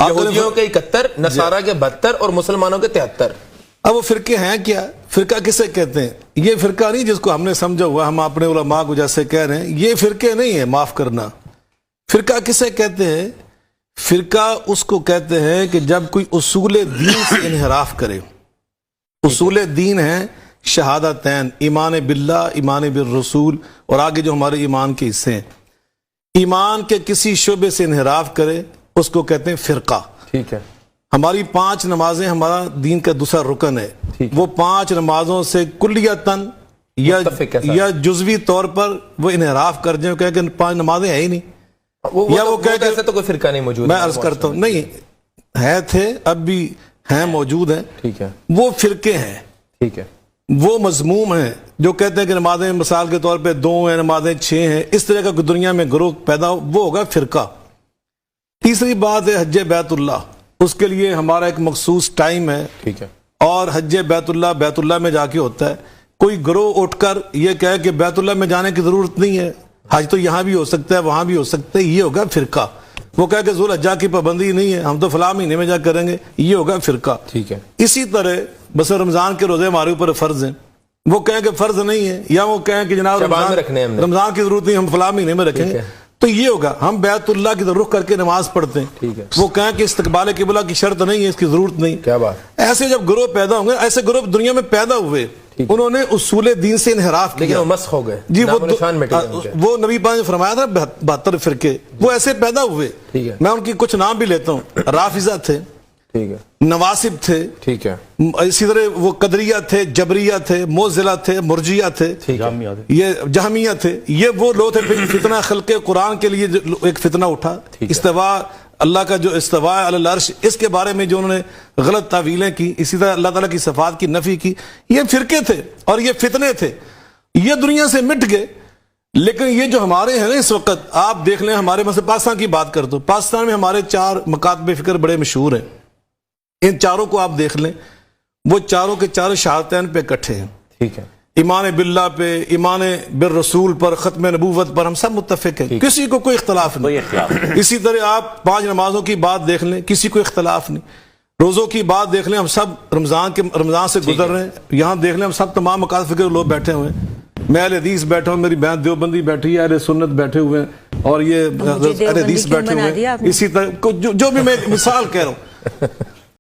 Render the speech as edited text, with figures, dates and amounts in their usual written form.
یہودیوں کے 71، نصارہ کے 72 اور مسلمانوں کے 73۔ اب وہ فرقے ہیں کیا؟ فرقہ کسے کہتے ہیں؟ یہ فرقہ نہیں جس کو ہم نے سمجھا ہوا، ہم اپنے علماء کو جیسے کہہ رہے ہیں، یہ فرقے نہیں ہیں، معاف کرنا۔ فرقہ کسے کہتے ہیں؟ فرقہ اس کو کہتے ہیں کہ جب کوئی اصول دین سے انحراف کرے۔ اصول دین ہیں شہادتین، ایمان باللہ، ایمان بالرسول، اور آگے جو ہمارے ایمان کے حصے ہیں، ایمان کے کسی شعبے سے انحراف کرے اس کو کہتے ہیں فرقہ۔ ٹھیک ہے، ہماری 5 نمازیں ہمارا دین کا دوسرا رکن ہے، وہ 5 نمازوں سے کلیتاً یا جزوی طور پر وہ انحراف کر جائیں، کہ 5 نمازیں ہیں ہی نہیں، یا وہ کہہ کہ ایسا تو کوئی فرقہ نہیں موجود۔ میں عرض کرتا ہوں نہیں ہے، تھے، اب بھی ہیں، موجود ہیں، ٹھیک ہے، وہ فرقے ہیں، ٹھیک ہے، وہ مضموم ہیں جو کہتے ہیں کہ نمازیں مثال کے طور پہ 2 ہیں، نمازیں 6 ہیں، اس طرح کا دنیا میں گروہ پیدا ہو، وہ ہوگا فرقہ۔ تیسری بات ہے حج بیت اللہ، اس کے لیے ہمارا ایک مخصوص ٹائم ہے، ٹھیک ہے، اور حج بیت اللہ میں جا کے ہوتا ہے۔ کوئی گروہ اٹھ کر یہ کہے کہ بیت اللہ میں جانے کی ضرورت نہیں ہے، حج تو یہاں بھی ہو سکتا ہے، وہاں بھی ہو سکتا ہے، یہ ہوگا فرقہ۔ وہ کہے کہ ذوالحجہ کی پابندی نہیں ہے، ہم تو فلاں مہینے میں جا کریں گے، یہ ہوگا فرقہ۔ ٹھیک ہے، اسی طرح بس رمضان کے روزے ہمارے اوپر فرض ہیں، وہ کہیں کہ فرض نہیں ہے، یا وہ کہیں کہ جناب رمضان کی ضرورت نہیں، ہم فلاں مہینے میں رکھیں گے، تو یہ ہوگا۔ ہم بیت اللہ کی طرف رخ کر کے نماز پڑھتے ہیں، وہ کہیں کہ استقبال قبلہ کی شرط نہیں ہے، اس کی ضرورت نہیں۔ کیا بات! ایسے جب گروہ پیدا ہوں گے، ایسے گروہ دنیا میں پیدا ہوئے، انہوں نے اصول دین سے انحراف کیا، لیکن وہ مسخ ہو گئے، جی وہ نبی پاک نے فرمایا تھا 72 فرقے، وہ ایسے پیدا ہوئے۔ میں ان کی کچھ نام بھی لیتا ہوں، رافضہ تھے، ٹھیک ہے، نواسب تھے، ٹھیک ہے، اسی طرح وہ قدریہ تھے، جبریہ تھے، معتزلہ تھے، مرجیہ تھے، یہ جہمیہ تھے۔ یہ وہ لوگ تھے، فتنہ خلق قرآن کے لیے ایک فتنہ اٹھا، استوا، اللہ کا جو استوا علی العرش، اس کے بارے میں جو انہوں نے غلط تعویلیں کی، اسی طرح اللہ تعالیٰ کی صفات کی نفی کی، یہ فرقے تھے اور یہ فتنے تھے، یہ دنیا سے مٹ گئے۔ لیکن یہ جو ہمارے ہیں نا اس وقت، آپ دیکھ لیں، ہمارے مثلا پاکستان کی بات کرتا ہوں، پاکستان میں ہمارے 4 مکاتب فکر بڑے مشہور ہیں، ان چاروں کو آپ دیکھ لیں، وہ چاروں کے چاروں شہادتین پہ اکٹھے ہیں۔ ٹھیک ہے، ایمان باللہ پہ، ایمان بالرسول پر، ختم نبوت پر ہم سب متفق ہیں، کسی کو کوئی اختلاف نہیں۔ اسی طرح آپ 5 نمازوں کی بات دیکھ لیں، کسی کو اختلاف نہیں۔ روزوں کی بات دیکھ لیں، ہم سب رمضان سے گزر رہے ہیں، یہاں دیکھ لیں ہم سب تمام مکاتب فکر لوگ بیٹھے ہوئے ہیں، میں اہل حدیث بیٹھا ہوں، میری بہن دیوبندی بیٹھی ہے، اہل سنت بیٹھے ہوئے ہیں، اور یہ اہل حدیث بیٹھے ہوئے ہیں، اسی طرح جو بھی میں مثال کہہ رہا ہوں۔